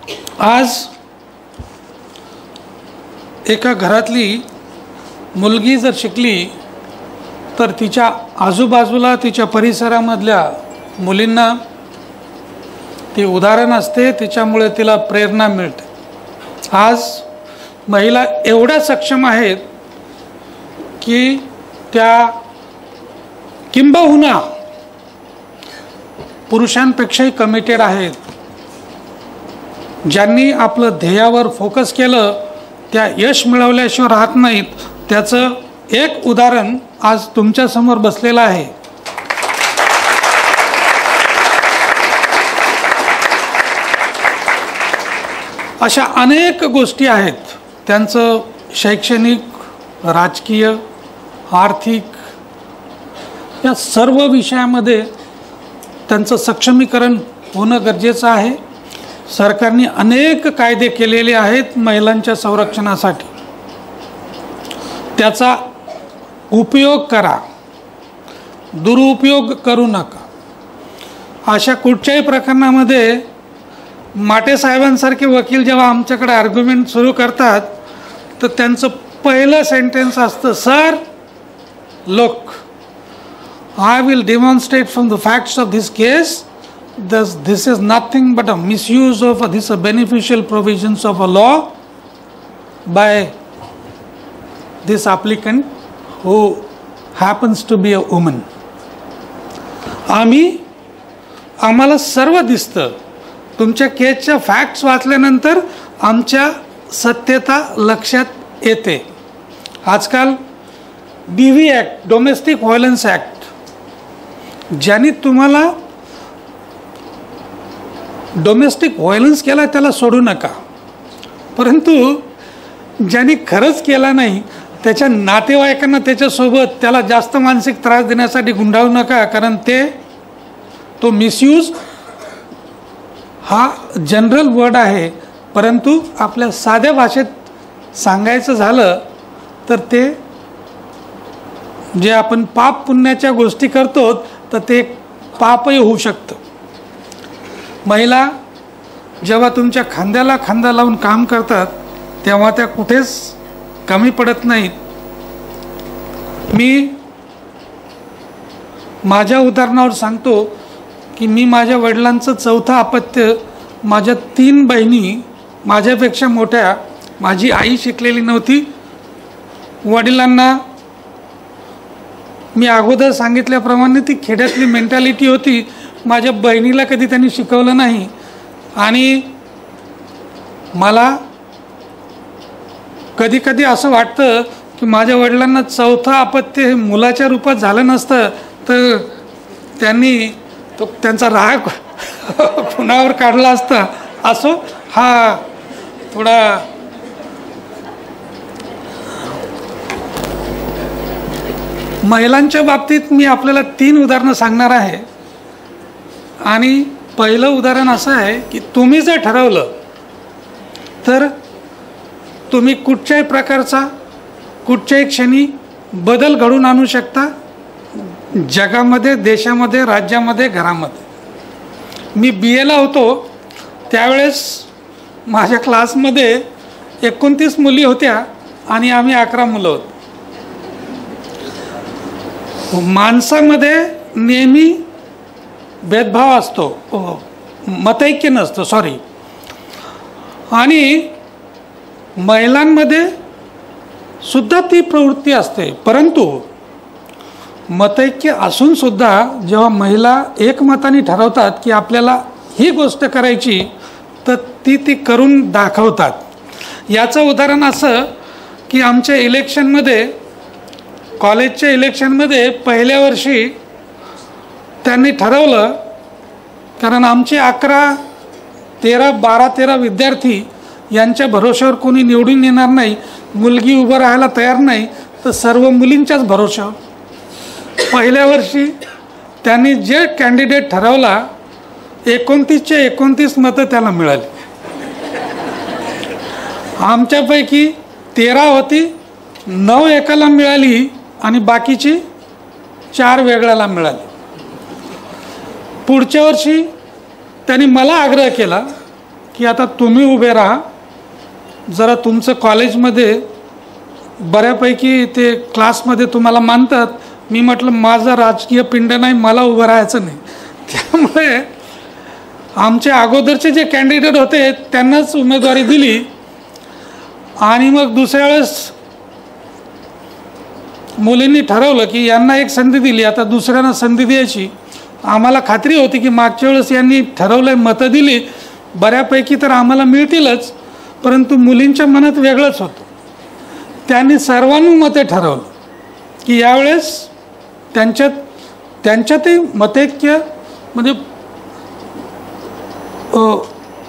आज एका घरातली मुलगी जर शिकली तर तिच्या आजूबाजूला तिच्या परिसरामधल्या मुलींना ती उदाहरण असते, तिच्यामुळे तिला प्रेरणा मिळते. आज महिला एवढ्या सक्षम आहेत की त्या किंबहुना पुरुषांपेक्षाही कमिटेड आहेत. ज्यांनी आपलं ध्येयावर फोकस केलं त्या यश मिळवल्याशिवाय राहत नाहीत. त्याचं एक उदाहरण आज तुमच्यासमोर बसलेलं आहे. अशा अनेक गोष्टी आहेत. त्यांचं शैक्षणिक, राजकीय, आर्थिक या सर्व विषयामध्ये त्यांचं सक्षमीकरण होणं गरजेचं आहे. सरकारने अनेक कायदे केलेले आहेत महिलांच्या संरक्षणासाठी. त्याचा उपयोग करा, दुरुपयोग करू नका. अशा कुठच्याही प्रकरणामध्ये माटे साहेबांसारखे वकील जेव्हा आमच्याकडे आर्ग्युमेंट सुरू करतात तर त्यांचं पहिलं सेंटेन्स असतं, sir look, I will demonstrate from the facts of this case that this is nothing but a misuse of this beneficial provisions of a law by this applicant who happens to be a woman. आम्हाला सर्व दिसतं. तुमच्या केसच्या facts वाचल्यानंतर आमच्या सत्यता लक्षात येते. आजकाल DV act, domestic violence act, ज्यांनी तुम्हाला डोमेस्टिक व्हायलन्स केला त्याला सोडू नका, परंतु ज्यांनी खरंच केला नाही त्याच्या नातेवाईकांना त्याच्यासोबत त्याला जास्त मानसिक त्रास देण्यासाठी गुंडाळू नका. कारण तो मिसयूज हा जनरल वर्ड आहे, परंतु आपल्या साध्या भाषेत सांगायचं झालं तर ते जे आपण पाप पुण्याच्या गोष्टी करतो तर ते पापही होऊ शकतं. महिला जेव्हा तुमच्या खांद्याला खांदा लावून काम करतात तेव्हा त्या कुठेच कमी पडत नाहीत. मी माझ्या उदाहरणावर सांगतो की मी माझ्या वडिलांचं चौथं अपत्य, माझ्या 3 बहिणी माझ्यापेक्षा मोठ्या, माझी आई शिकलेली नव्हती. वडिलांना मी अगोदर सांगितल्याप्रमाणे ती खेड्यातली मेंटॅलिटी होती. माझ्या बहिणीला कधी त्यांनी शिकवलं नाही आणि मला कधी कधी असं वाटतं की माझ्या वडिलांना चौथं अपत्य हे मुलाच्या रूपात झालं नसतं तर त्यांनी त्यांचा राग कुणावर काढला असता. असो, हा थोडा महिलांच्या बाबतीत मी आपल्याला 3 उदाहरणं सांगणार आहे. आणि पहिलं उदाहरण असं आहे की तुम्ही जर ठरवलं तर तुम्ही कुठच्याही प्रकारचा कुठच्याही क्षणी बदल घडवून आणू शकता, जगामध्ये, देशामध्ये, राज्यामध्ये, घरामध्ये. मी BAला होतो त्यावेळेस माझ्या क्लासमध्ये 29 मुली होत्या आणि आम्ही 11 मुलं होतो. माणसामध्ये नेहमी भेदभाव असतो, मतैक्य नसतं, सॉरी. आणि महिलांमध्ये सुद्धा ती प्रवृत्ती असते, परंतु मतैक्य असून सुद्धा जेव्हा महिला एकमताने ठरवतात की आपल्याला ही गोष्ट करायची तर ती करून दाखवतात. याचं उदाहरण असं की आमच्या इलेक्शनमध्ये, कॉलेजच्या इलेक्शनमध्ये पहिल्या वर्षी त्यांनी ठरवलं, कारण आमचे 11, 13, 12, 13 विद्यार्थी यांच्या भरोश्यावर कोणी निवडून येणार नाही, मुलगी उभं राहायला तयार नाही, तर सर्व मुलींच्याच भरोश्यावर पहिल्या वर्षी त्यांनी जे कॅन्डिडेट ठरवला 29चे 29 मतं त्याला मिळाली. आमच्यापैकी 13 होती, 9 एकाला मिळाली आणि बाकीची 4 वेगळ्याला मिळाली. पुढच्या वर्षी त्यांनी मला आग्रह केला की आता तुम्ही उभे राहा, जरा तुमचं कॉलेजमध्ये बऱ्यापैकी ते क्लासमध्ये तुम्हाला मानतात. मी म्हटलं माझं राजकीय पिंड नाही, मला उभं राहायचं नाही. त्यामुळे आमचे अगोदरचे जे कॅन्डिडेट होते त्यांनाच उमेदवारी दिली. आणि मग दुसऱ्या वेळेस मुलींनी ठरवलं की यांना एक संधी दिली, आता दुसऱ्यांना संधी द्यायची. आम्हाला खात्री होती की मागच्या वेळेस यांनी ठरवलं, मतं दिली, बऱ्यापैकी तर आम्हाला मिळतीलच. परंतु मुलींच्या मनात वेगळंच होतं. त्यांनी सर्वानुमते ठरवलं की यावेळेस त्यांच्यातही मतैक्य म्हणजे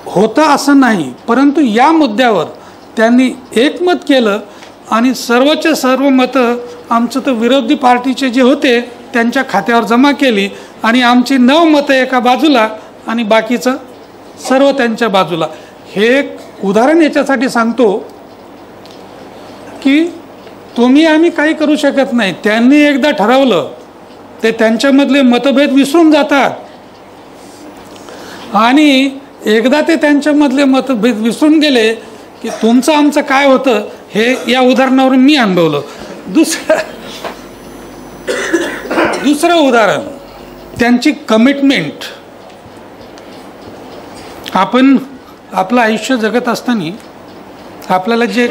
होतं असं नाही, परंतु या मुद्द्यावर त्यांनी एकमत केलं आणि सर्वच्या सर्व मतं आमचं तर विरोधी पार्टीचे जे होते त्यांच्या खात्यावर जमा केली आणि आमची 9 मतं एका बाजूला आणि बाकीचं सर्व त्यांच्या बाजूला. हे एक उदाहरण याच्यासाठी सांगतो की तुम्ही आम्ही काही करू शकत नाही. त्यांनी एकदा ठरवलं ते त्यांच्यामधले मतभेद विसरून जातात आणि एकदा ते त्यांच्यामधले मतभेद विसरून गेले की तुमचं आमचं काय होतं हे या उदाहरणावरून मी अनुभवलं. दुसरं उदाहरण त्यांची कमिटमेंट. आपण आपलं आयुष्य जगत असताना आपल्याला जे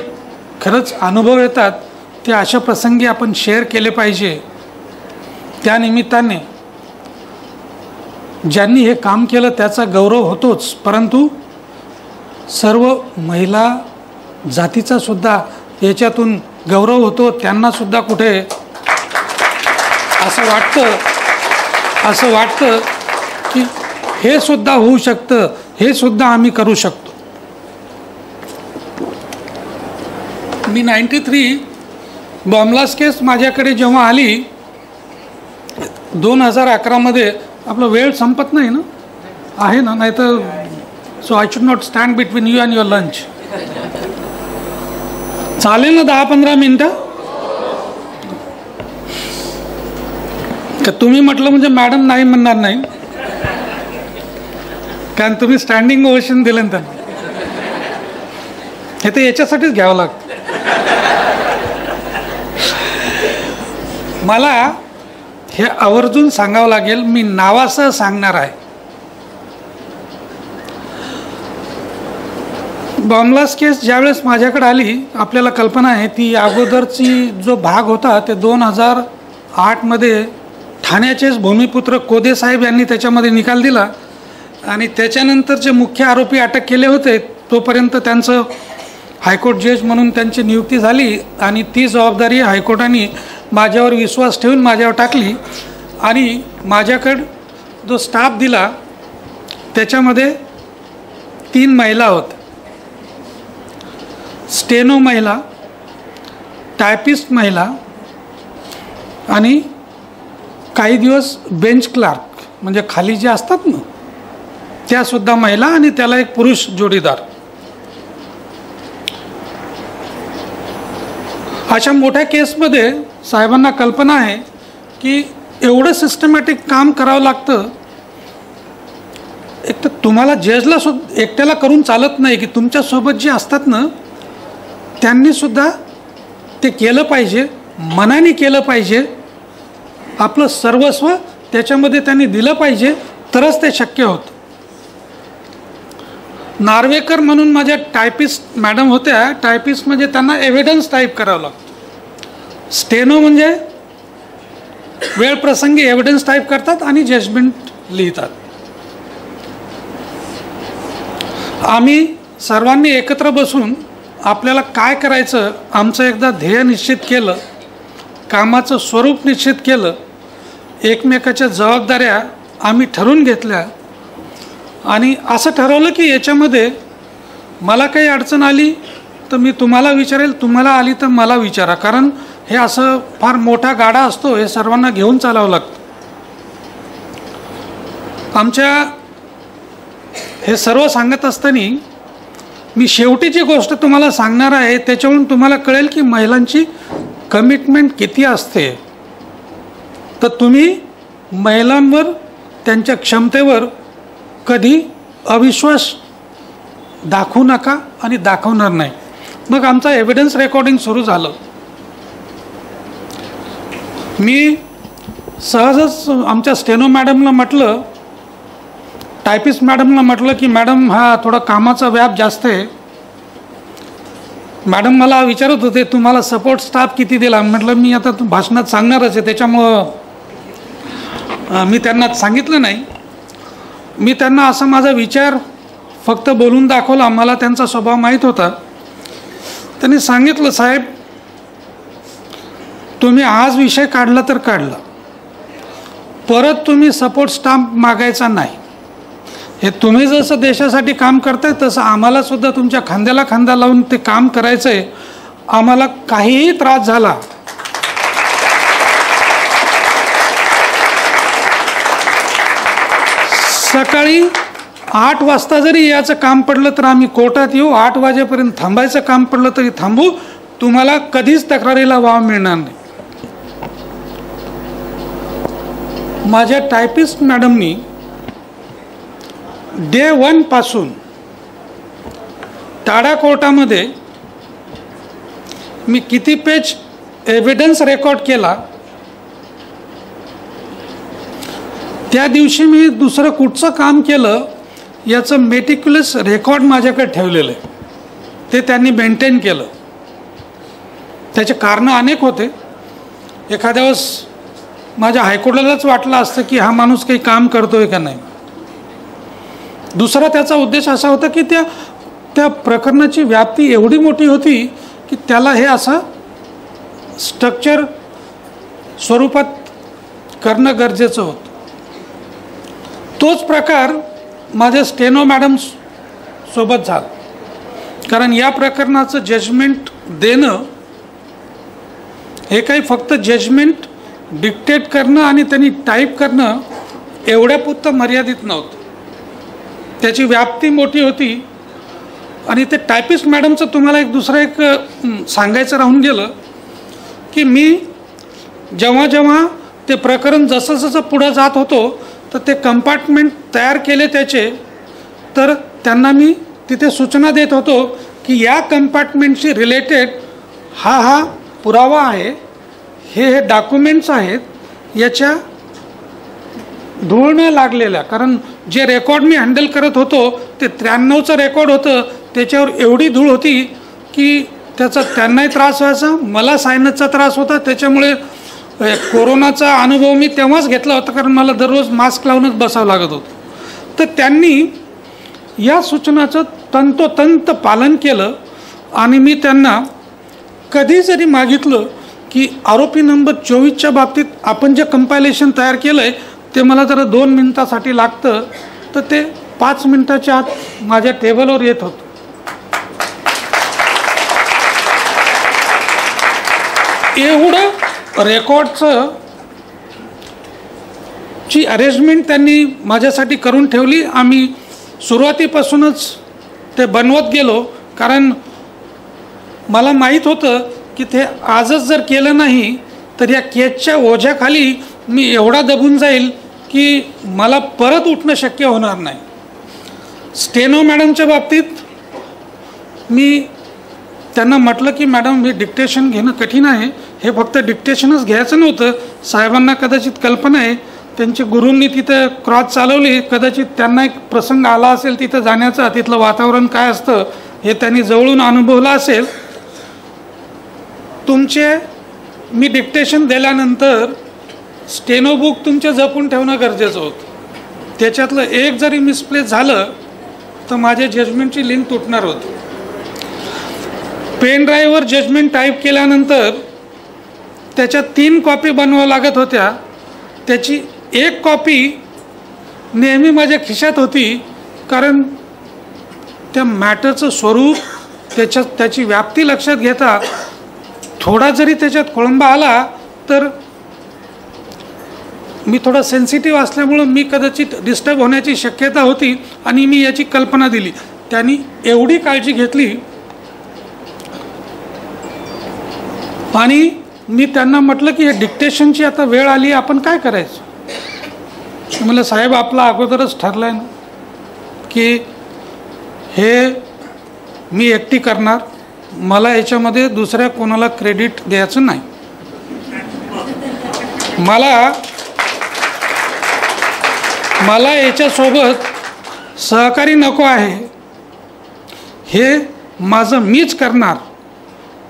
खरंच अनुभव येतात ते अशा प्रसंगी आपण शेअर केले पाहिजे. त्यानिमित्ताने ज्यांनी हे काम केलं त्याचा गौरव होतोच, परंतु सर्व महिला जातीचा सुद्धा याच्यातून गौरव होतो. त्यांनासुद्धा कुठे असं वाटतं की हे सुद्धा होऊ शकतं, हे सुद्धा आम्ही करू शकतो. मी 93 बॉम्बलास्ट केस माझ्याकडे जेव्हा आली 2011 आपला वेळ संपत नाही ना, आहे ना, नाही तर so I should not stand between you and your lunch. चालेल ना 10-15 मिनटं? का तुम्ही म्हटलं म्हणजे मॅडम नाही म्हणणार नाही, कारण तुम्ही स्टँडिंग ओवेशन दिलं त्यांना. हे तर याच्यासाठीच घ्यावं लागतं. मला हे आवर्जून सांगावं लागेल, मी नावासह सांगणार आहे. बॉम्बलास्ट केस ज्यावेळेस माझ्याकडे आली, आपल्याला कल्पना आहे ती अगोदरची जो भाग होता ते 2008 ठाण्याचेच भूमिपुत्र कोदे साहेब यांनी त्याच्यामध्ये निकाल दिला आणि त्याच्यानंतर जे मुख्य आरोपी अटक केले होते तोपर्यंत त्यांचं हायकोर्ट जज म्हणून त्यांची नियुक्ती झाली आणि ती जबाबदारी हायकोर्टाने माझ्यावर विश्वास ठेवून माझ्यावर टाकली. आणि माझ्याकडं जो स्टाफ दिला त्याच्यामध्ये 3 महिला होत्या, स्टेनो महिला, टायपिस्ट महिला आणि काही दिवस बेंच क्लार्क म्हणजे खाली जे असतात ना त्यासुद्धा महिला आणि त्याला एक पुरुष जोडीदार. अशा मोठ्या केसमध्ये साहेबांना कल्पना आहे की एवढं सिस्टमॅटिक काम करावं लागतं. एक तर तुम्हाला जजला सुद्धा एकट्याला करून चालत नाही की तुमच्यासोबत जे असतात ना त्यांनीसुद्धा ते केलं पाहिजे, मनाने केलं पाहिजे, आपलं सर्वस्व त्याच्यामध्ये त्यांनी दिलं पाहिजे, तरच ते शक्य होतं. नार्वेकर म्हणून माझ्या टायपिस्ट मॅडम होत्या. टायपिस्ट म्हणजे त्यांना एव्हिडन्स टाईप करावं लागतं. स्टेनो म्हणजे वेळ प्रसंगी एव्हिडन्स टाईप करतात आणि जजमेंट लिहितात. आम्ही सर्वांनी एकत्र बसून आपल्याला काय करायचं आमचं एकदा ध्येय निश्चित केलं, कामाचं स्वरूप निश्चित केलं, एकमेकाच्या जबाबदाऱ्या आम्ही ठरवून घेतल्या आणि असं ठरवलं की याच्यामध्ये मला काही अडचण आली तर मी तुम्हाला विचारेल, तुम्हाला आली तर मला विचारा, कारण हे असं फार मोठा गाडा असतो, हे सर्वांना घेऊन चालावं लागतं. आमच्या हे सर्व सांगत असताना मी शेवटीची गोष्ट तुम्हाला सांगणार आहे, त्याच्यावरून तुम्हाला कळेल की महिलांची कमिटमेंट किती असते. तर तुम्ही महिलांवर त्यांच्या क्षमतेवर कधी अविश्वास दाखवू नका आणि दाखवणार नाही. मग आमचा एव्हिडन्स रेकॉर्डिंग सुरू झालं. मी सहजच आमच्या स्टेनो मॅडमला म्हटलं, टायपिस्ट मॅडमला म्हटलं की मॅडम हा थोडा कामाचा व्याप जास्त आहे. मॅडम मला विचारत होते तुम्हाला सपोर्ट स्टाफ किती दिला. म्हटलं मी आता भाषणात सांगणारच आहे, त्याच्यामुळं मी त्यांना सांगितलं नाही. मी त्यांना असा माझा विचार फक्त बोलून दाखवला. मला त्यांचा स्वभाव माहीत होता. त्यांनी सांगितलं साहेब तुम्ही आज विषय काढला तर काढला, परत तुम्ही सपोर्ट स्टाफ मागायचा नाही. हे तुम्ही जसं देशासाठी काम करताय तसं आम्हाला सुद्धा तुमच्या खांद्याला खांदा लावून ते काम करायचं आहे. आम्हाला काहीही त्रास झाला सकाळी 8 वाजता जरी याचं काम पडलं तर आम्ही कोर्टात येऊ, 8 वाजेपर्यंत थांबायचं काम पडलं तरी थांबू, तुम्हाला कधीच तक्रारीला वाव मिळणार नाही. माझ्या टायपिस्ट मॅडमनी डे 1 पासून टाडा कोर्टामध्ये मी किती पेज एव्हिडन्स रेकॉर्ड केला, त्या दिवशी मी दुसरं कुठचं काम केलं याचं मेटिक्युलस रेकॉर्ड माझ्याकडे ठेवलेलं आहे. ते त्यांनी मेंटेन केलं. त्याचे कारणं अनेक होते. एखाद्या वेळेस माझ्या हायकोर्टालाच वाटलं असतं की हा माणूस काही काम करतोय का नाही. दुसरा त्याचा उद्देश असा होता की त्या प्रकरणाची व्याप्ती एवढी मोठी होती की त्याला हे असं स्ट्रक्चर स्वरूपात करणं गरजेचं होतं. तोच प्रकार माझ्या स्टेनो मॅडम सोबत झाला. कारण या प्रकरणाचं जजमेंट देणं हे काही फक्त जजमेंट डिक्टेट करणं आणि त्यांनी टाईप करणं एवढ्यापुरतं मर्यादित नव्हतं. त्याची व्याप्ती मोठी होती. आणि ते टायपिस्ट मॅडमचं तुम्हाला दुसरं एक सांगायचं राहून गेलं की मी जेव्हा ते प्रकरण जसं जसं पुढं जात होतो तर ते कंपार्टमेंट तयार केले त्याचे, तर त्यांना मी तिथे सूचना देत होतो की या कंपार्टमेंटशी रिलेटेड हा पुरावा आहे, हे डॉक्युमेंट्स आहेत, याच्या धूळ न लागलेल्या. कारण जे रेकॉर्ड मी हँडल करत होतो ते 93चं रेकॉर्ड होतं. त्याच्यावर एवढी धूळ होती की त्याचा त्यांनाही त्रास व्हायचा, मला सायनसचा त्रास होता. त्याच्यामुळे कोरोनाचा अनुभव मी तेव्हाच घेतला होता, कारण मला दररोज मास्क लावूनच बसावं लागत होतं. तर त्यांनी या सूचनाचं तंतोतंत पालन केलं. आणि मी त्यांना कधी जरी मागितलं की आरोपी नंबर 24च्या बाबतीत आपण जे कंपायलेशन तयार केलं आहे ते मला जरा 2 मिनिटासाठी लागतं, तर ते 5 मिनिटाच्या आत माझ्या टेबलवर येत होतं. एवढं रेकॉर्डचं ची अरेंजमेंट त्यांनी माझ्यासाठी करून ठेवली. आम्ही सुरुवातीपासूनच ते बनवत गेलो, कारण मला माहीत होतं की ते आजच जर केलं नाही तर या केसच्या ओझ्याखाली मी एवढा दबून जाईल की मला परत उठणं शक्य होणार नाही. स्टेनो मॅडमच्या बाबतीत मी त्यांना म्हटलं की मॅडम हे डिक्टेशन घेणं कठीण आहे. हे फक्त डिक्टेशनच घ्यायचं नव्हतं. साहेबांना कदाचित कल्पना आहे, त्यांच्या गुरूंनी तिथं क्रॉस चालवली, कदाचित त्यांना एक प्रसंग आला असेल तिथं जाण्याचा, तिथलं वातावरण काय असतं हे त्यांनी जवळून अनुभवलं असेल. मी डिक्टेशन दिल्यानंतर स्टेनो बुक तुमचे जपून ठेवणं गरजेचं होतं. त्याच्यातलं एक जरी मिसप्लेस झालं तर माझ्या जजमेंटची लिंक तुटणार होती. पेन ड्राईव्हवर जजमेंट टाईप केल्यानंतर त्याच्या 3 कॉपी बनवाव्या लागत होत्या. त्याची 1 कॉपी नेहमी माझ्या खिशात होती, कारण त्या मॅटरचं स्वरूप त्याची व्याप्ती लक्षात घेता थोडा जरी त्याच्यात खोळंबा आला तर मी थोडा सेन्सिटिव्ह असल्यामुळं मी कदाचित डिस्टर्ब होण्याची शक्यता होती. आणि मी याची कल्पना दिली. त्यांनी एवढी काळजी घेतली. आणि मी त्यांना म्हटलं की हे डिक्टेशनची आता वेळ आली, आपण काय करायचं. म्हणलं साहेब आपला अगोदरच ठरलं आहे ना की हे मी एकटी करणार, मला याच्यामध्ये दुसऱ्या कोणाला क्रेडिट द्यायचं नाही. मला याच्यासोबत सहकारी नको आहे. हे माझं मीच करणार.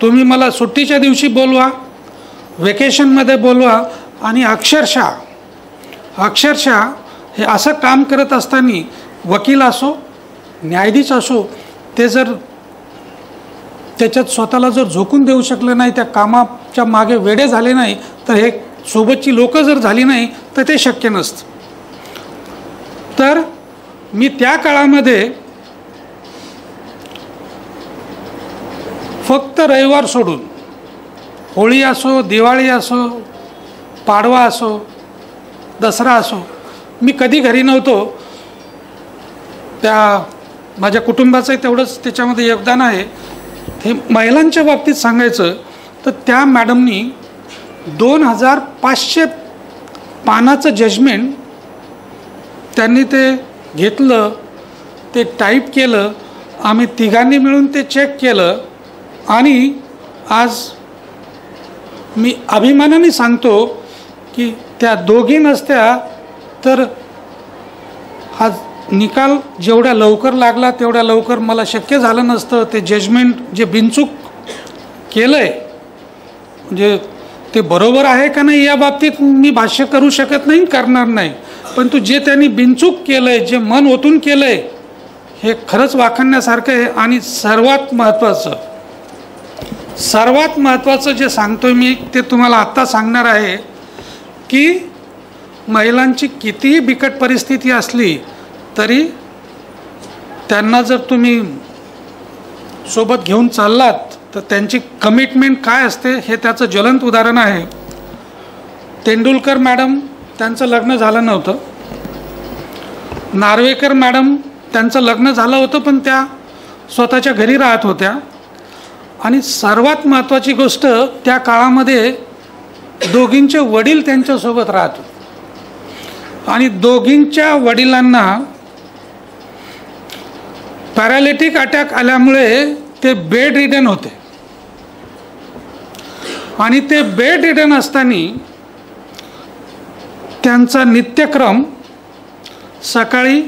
तुम्ही मला सुट्टीच्या दिवशी बोलवा, वेकेशनमध्ये बोलवा आणि अक्षरशः हे असं काम करत असताना वकील असो, न्यायाधीश असो, ते जर त्याच्यात स्वतःला जर झोकून देऊ शकले नाही, त्या कामाच्या मागे वेडे झाले नाही, तर हे सोबतची लोकं जर झाली नाही तर ते शक्य नसतं. तर मी त्या काळामध्ये फक्त रविवार सोडून, होळी असो, दिवाळी असो, पाडवा असो, दसरा असो, मी कधी घरी नव्हतो. त्या माझ्या कुटुंबाचं तेवढंच त्याच्यामध्ये योगदान आहे. हे महिलांच्या बाबतीत सांगायचं तर त्या मॅडमनी 2500 पानाचं जजमेंट त्यांनी ते घेतलं, ते टाईप केलं, आम्ही तिघांनी मिळून ते चेक केलं आणि आज मी अभिमानाने सांगतो की त्या दोघी नसत्या तर हा निकाल जेवढ्या लवकर लागला तेवढ्या लवकर मला शक्य झालं नसतं. ते जजमेंट जे बिनचूक केलं आहे, म्हणजे ते बरोबर आहे का नाही या बाबतीत मी भाष्य करू शकत नाही, करणार नाही. परंतु जे त्यांनी बिनचूक केलं आहे, जे मन ओतून केलं आहे, हे खरंच वाखाणण्यासारखं आहे. आणि सर्वात महत्त्वाचं जे सांगतोय मी ते तुम्हाला आत्ता सांगणार आहे की महिलांची कितीही बिकट परिस्थिती असली तरी त्यांना जर तुम्ही सोबत घेऊन चाललात तर त्यांची कमिटमेंट काय असते हे त्याचं ज्वलंत उदाहरण आहे. तेंडुलकर मॅडम, त्यांचं लग्न झालं नव्हतं. नार्वेकर मॅडम, त्यांचं लग्न झालं होतं पण त्या स्वतःच्या घरी राहत होत्या. आणि सर्वात महत्त्वाची गोष्ट, त्या काळामध्ये दोघींचे वडील त्यांच्यासोबत राहत होते आणि दोघींच्या वडिलांना पॅरालिटिक अटॅक आल्यामुळे ते बेड रिडन होते. आणि ते बेड रिडन असताना त्यांचा नित्यक्रम सकाळी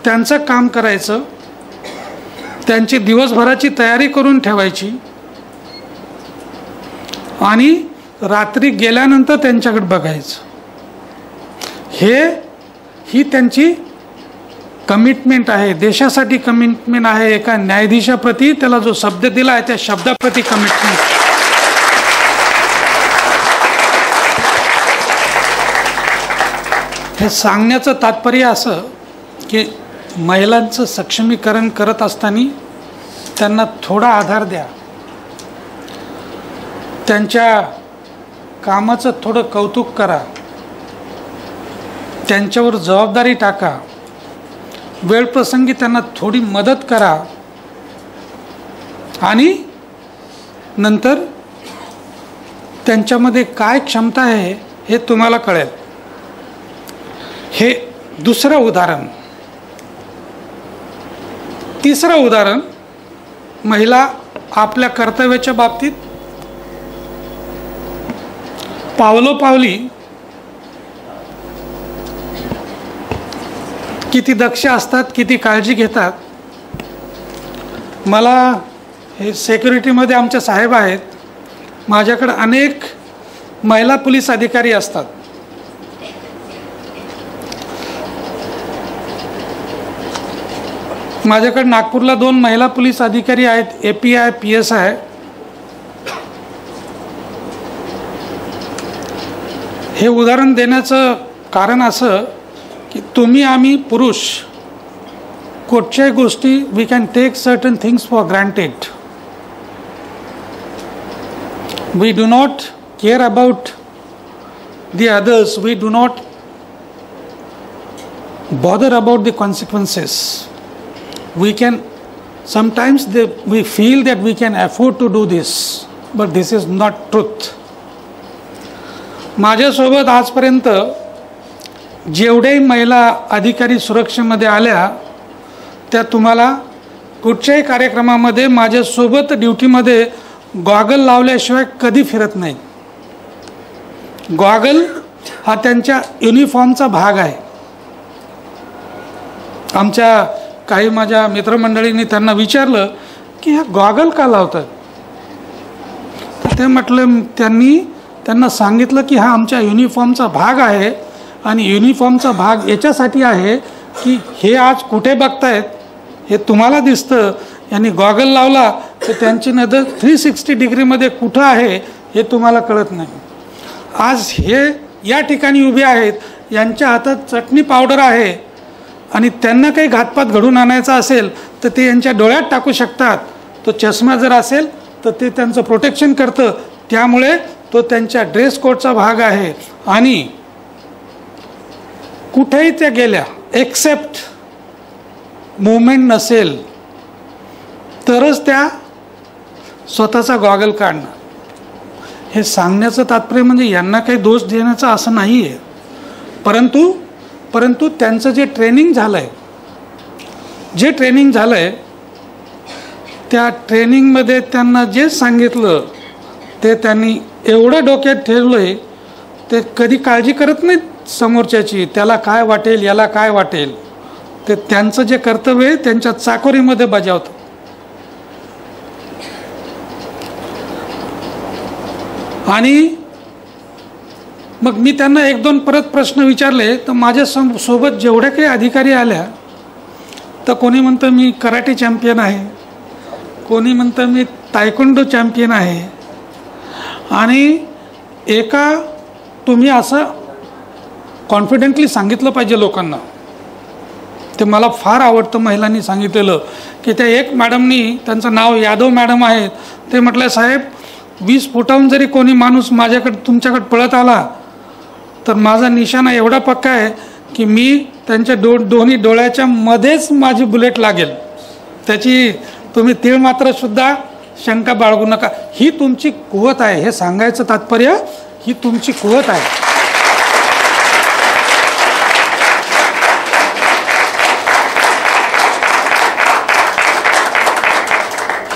त्यांचं काम करायचं, त्यांची दिवसभराची तयारी करून ठेवायची आणि रात्री गेल्यानंतर त्यांच्याकडे बघायचं. ही त्यांची कमिटमेंट आहे, देशासाठी कमिटमेंट आहे. एका न्यायाधीशाप्रती त्याला जो शब्द दिला आहे त्या शब्दाप्रती कमिटमेंट. हे सांगण्याचं तात्पर्य असं की महिलांचं सक्षमीकरण करत असताना त्यांना थोडा आधार द्या, त्यांच्या कामाचं थोडं कौतुक करा, त्यांच्यावर जबाबदारी टाका, वेळप्रसंगी त्यांना थोडी मदत करा आणि नंतर त्यांच्यामध्ये काय क्षमता आहे हे तुम्हाला कळेल. हे दुसरं उदाहरण. तिसरं उदाहरण, महिला आपल्या कर्तव्याच्या बाबतीत पावलोपावली किती दक्ष असतात, किती काळजी घेतात. मला हे सिक्युरिटीमध्ये आमचे साहेब आहेत, माझ्याकडे अनेक महिला पोलीस अधिकारी असतात. माझ्याकडे नागपूरला 2 महिला पोलीस अधिकारी आहेत, API PSI. हे उदाहरण देण्याचं कारण असं की तुम्ही आम्ही पुरुष कुठच्याही गोष्टी we can take certain things for granted. We do not care about the others, we do not bother about the consequences. We can sometimes we feel that we can afford to do this, but this is not truth. माझ्यासोबत आजपर्यंत जेवढेही महिला अधिकारी सुरक्षेमध्ये आल्या त्या तुम्हाला कुठच्याही कार्यक्रमामध्ये माझ्यासोबत ड्युटीमध्ये गॉगल लावल्याशिवाय कधी फिरत नाही. गॉगल हा त्यांच्या युनिफॉर्मचा भाग आहे. आमच्या काही माझ्या मित्रमंडळींनी त्यांना विचारलं की हा गॉगल का लावतात, तर ते म्हटलं, त्यांना सांगितलं की हा आमच्या युनिफॉर्मचा भाग आहे आणि युनिफॉर्मचा भाग याच्यासाठी आहे की हे आज कुठे बघतायत हे तुम्हाला दिसतं, यांनी गॉगल लावला तर त्यांची नजर 360 डिग्रीमध्ये कुठं आहे हे तुम्हाला कळत नाही. आज हे या ठिकाणी उभे आहेत, यांच्या हातात चटणी पावडर आहे आणि त्यांना काही घातपात घडून आणायचा असेल तर ते यांच्या डोळ्यात टाकू शकतात. तो चष्मा जर असेल तर ते त्यांचं प्रोटेक्शन करतं, त्यामुळे तो त्यांच्या ड्रेस कोडचा भाग आहे. आणि कुठेही त्या गेल्या एक्सेप्ट मुवमेंट नसेल तरच त्या स्वतःचा गॉगल काढणार. हे सांगण्याचं तात्पर्य म्हणजे यांना काही दोष देण्याचं असं नाही आहे, परंतु त्यांचं जे ट्रेनिंग झालं आहे त्या ट्रेनिंगमध्ये त्यांना जे सांगितलं ते त्यांनी एवढं डोक्यात ठेवलं आहे, ते कधी काळजी करत नाहीत समोरच्याची, त्याला काय वाटेल याला काय वाटेल. ते त्यांचं जे कर्तव्य आहे त्यांच्या चाकोरीमध्ये बजावतं. आणि मग मी त्यांना 1-2 परत प्रश्न विचारले तर माझ्या सोबत जेवढ्या काही अधिकारी आल्या तर कोणी म्हणतं मी कराटे चॅम्पियन आहे, कोणी म्हणतं मी तायक्वोंडो चॅम्पियन आहे. आणि तुम्ही असं कॉन्फिडेंटली सांगितलं पाहिजे लोकांना. ते मला फार आवडतं महिलांनी सांगितलेलं की त्या एक मॅडमनी, त्यांचं नाव यादव मॅडम आहेत, ते म्हटलं साहेब 20 फुटाहून जरी कोणी माणूस तुमच्याकडे पळत आला तर माझा निशाणा एवढा पक्का आहे की मी त्यांच्या दोन्ही डोळ्याच्या मध्येच माझी बुलेट लागेल, त्याची तुम्ही तीळ मात्र सुद्धा शंका बाळगू नका. ही तुमची कुवत आहे, हे सांगायचं तात्पर्य ही तुमची कुवत आहे.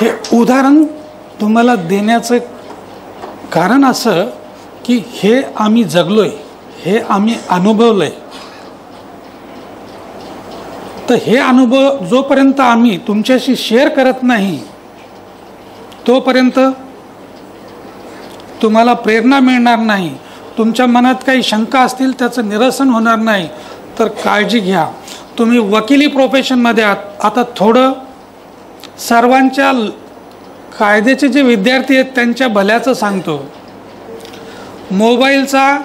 हे उदाहरण तुम्हाला देण्याचं कारण असं की हे आम्ही जगलोय, हे आम्ही अनुभवलंय. तर हे अनुभव जोपर्यंत आम्ही तुमच्याशी शेअर करत नाही तोपर्यंत तुम्हाला प्रेरणा मिळणार नाही. तुमच्या मनात काही शंका असतील त्याचं निरसन होणार नाही. तर काळजी घ्या. तुम्ही वकिली प्रोफेशनमध्ये आहात. आता थोडं सर्वांच्या कायद्याचे जे विद्यार्थी आहेत त्यांच्या भल्याचं सांगतो. मोबाईलचा